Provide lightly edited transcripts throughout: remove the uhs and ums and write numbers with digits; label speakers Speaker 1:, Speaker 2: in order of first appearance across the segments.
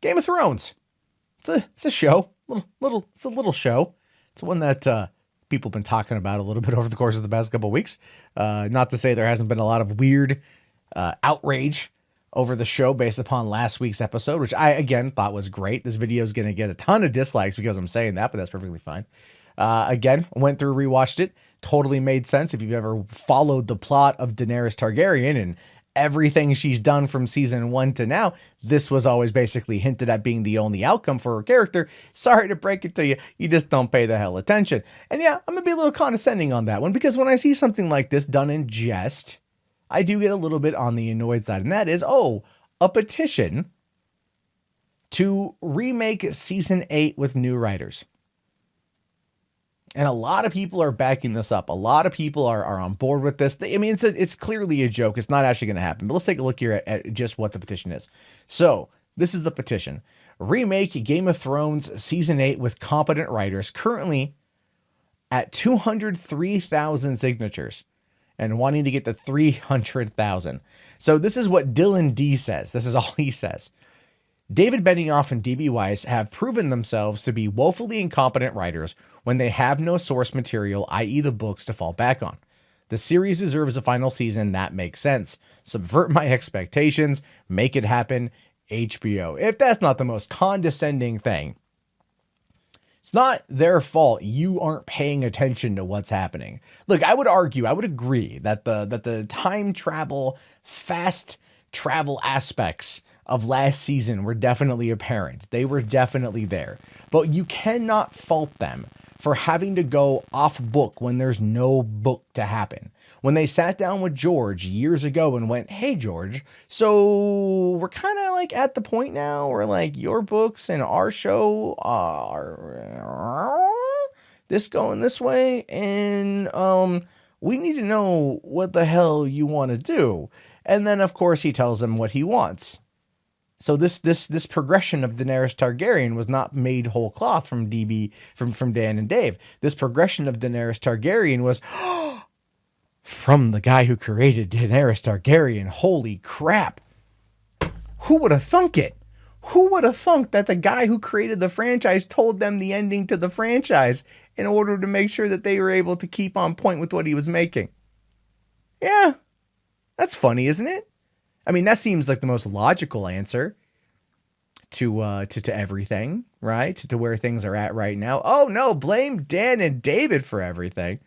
Speaker 1: Game of Thrones. It's a show. It's a little show. It's one that people have been talking about a little bit over the course of the past couple of weeks. Not to say there hasn't been a lot of weird outrage over the show based upon last week's episode, which I, again, thought was great. This video is going to get a ton of dislikes because I'm saying that, but that's perfectly fine. Again, went through, rewatched it. Totally made sense if you've ever followed the plot of Daenerys Targaryen and everything she's done from season 1 to now. This was always basically hinted at being the only outcome for her character. Sorry to break it to you, you just don't pay the hell attention. And yeah, I'm gonna be a little condescending on that one, because when I see something like this done in jest, I do get a little bit on the annoyed side, and that is, a petition to remake season 8 with new writers. And a lot of people are backing this up. A lot of people are on board with this. I mean, it's clearly a joke. It's not actually going to happen. But let's take a look here at just what the petition is. So this is the petition. Remake Game of Thrones Season 8 with competent writers, currently at 203,000 signatures and wanting to get to 300,000. So this is what Dylan D says. This is all he says. David Benioff and D.B. Weiss have proven themselves to be woefully incompetent writers when they have no source material, i.e. the books, to fall back on. The series deserves a final season. That makes sense. Subvert my expectations. Make it happen. HBO. If that's not the most condescending thing, it's not their fault you aren't paying attention to what's happening. Look, I would agree that the time travel, fast travel aspects of last season were definitely apparent. They were definitely there. But you cannot fault them for having to go off book when there's no book to happen. When they sat down with George years ago and went, hey, George, so we're kind of like at the point now where like your books and our show are this going this way, and we need to know what the hell you want to do. And then, of course, he tells them what he wants. So this progression of Daenerys Targaryen was not made whole cloth from Dan and Dave. This progression of Daenerys Targaryen was from the guy who created Daenerys Targaryen. Holy crap. Who would have thunk it? Who would have thunk that the guy who created the franchise told them the ending to the franchise in order to make sure that they were able to keep on point with what he was making? Yeah, that's funny, isn't it? I mean, that seems like the most logical answer to everything, right? To where things are at right now. Oh no, blame Dan and David for everything.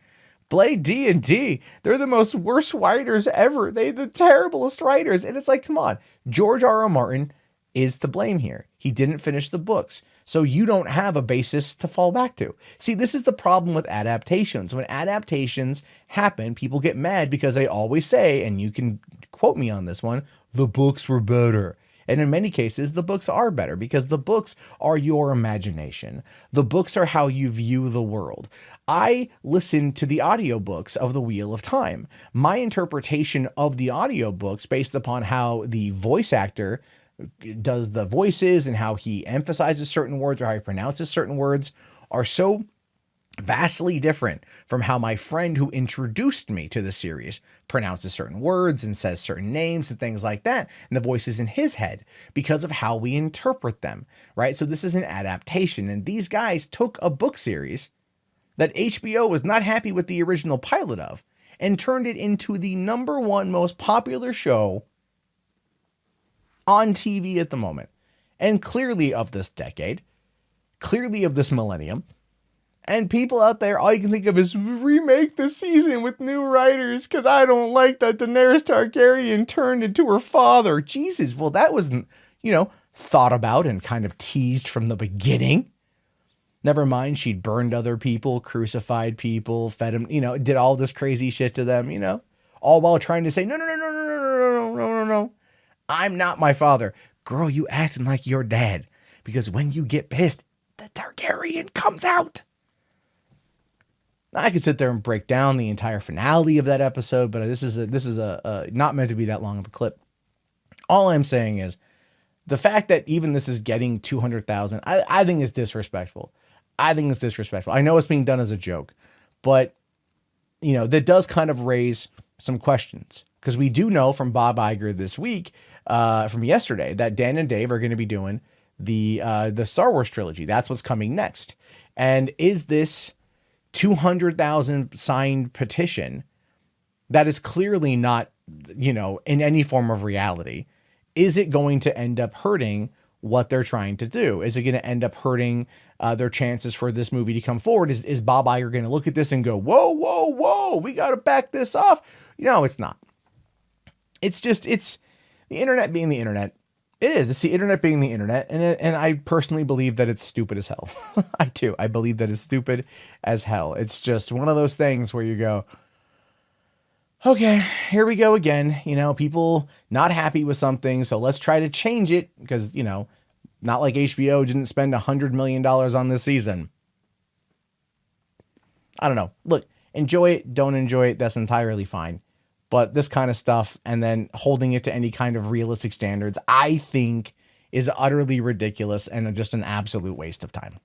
Speaker 1: Blame D&D. They're the most worst writers ever. They're the terriblest writers. And it's like, come on. George R.R. Martin is to blame here. He didn't finish the books. So you don't have a basis to fall back to. See, this is the problem with adaptations. When adaptations happen, people get mad because they always say, and you can quote me on this one, the books were better. And in many cases, the books are better because the books are your imagination. The books are how you view the world. I listened to the audiobooks of The Wheel of Time. My interpretation of the audiobooks, based upon how the voice actor does the voices and how he emphasizes certain words or how he pronounces certain words, are so vastly different from how my friend who introduced me to the series pronounces certain words and says certain names and things like that, and the voices in his head, because of how we interpret them, right? So this is an adaptation, and these guys took a book series that HBO was not happy with the original pilot of and turned it into the #1 most popular show on TV at the moment, and clearly of this decade, clearly of this millennium. And people out there, all you can think of is remake the season with new writers because I don't like that Daenerys Targaryen turned into her father. Jesus, well, that wasn't, thought about and kind of teased from the beginning. Never mind, she'd burned other people, crucified people, fed them, did all this crazy shit to them, all while trying to say, no. I'm not my father. Girl, you acting like your dad because when you get pissed, the Targaryen comes out. I could sit there and break down the entire finale of that episode, but this is not meant to be that long of a clip. All I'm saying is the fact that even this is getting 200,000, I think is disrespectful. I think it's disrespectful. I know it's being done as a joke, but that does kind of raise some questions, because we do know from Bob Iger this week, from yesterday, that Dan and Dave are going to be doing the Star Wars trilogy. That's what's coming next. And is this 200,000 signed petition that is clearly not, in any form of reality, is it going to end up hurting what they're trying to do? Is it going to end up hurting their chances for this movie to come forward? Is Bob Iger going to look at this and go, whoa, whoa, whoa, we got to back this off? No, it's not. It's the internet being the internet. It is. It's the internet being the internet. And I personally believe that it's stupid as hell. I do. I believe that it's stupid as hell. It's just one of those things where you go, okay, here we go again. People not happy with something, so let's try to change it because, not like HBO didn't spend $100 million on this season. I don't know. Look, enjoy it, don't enjoy it, that's entirely fine. But this kind of stuff and then holding it to any kind of realistic standards, I think is utterly ridiculous and just an absolute waste of time.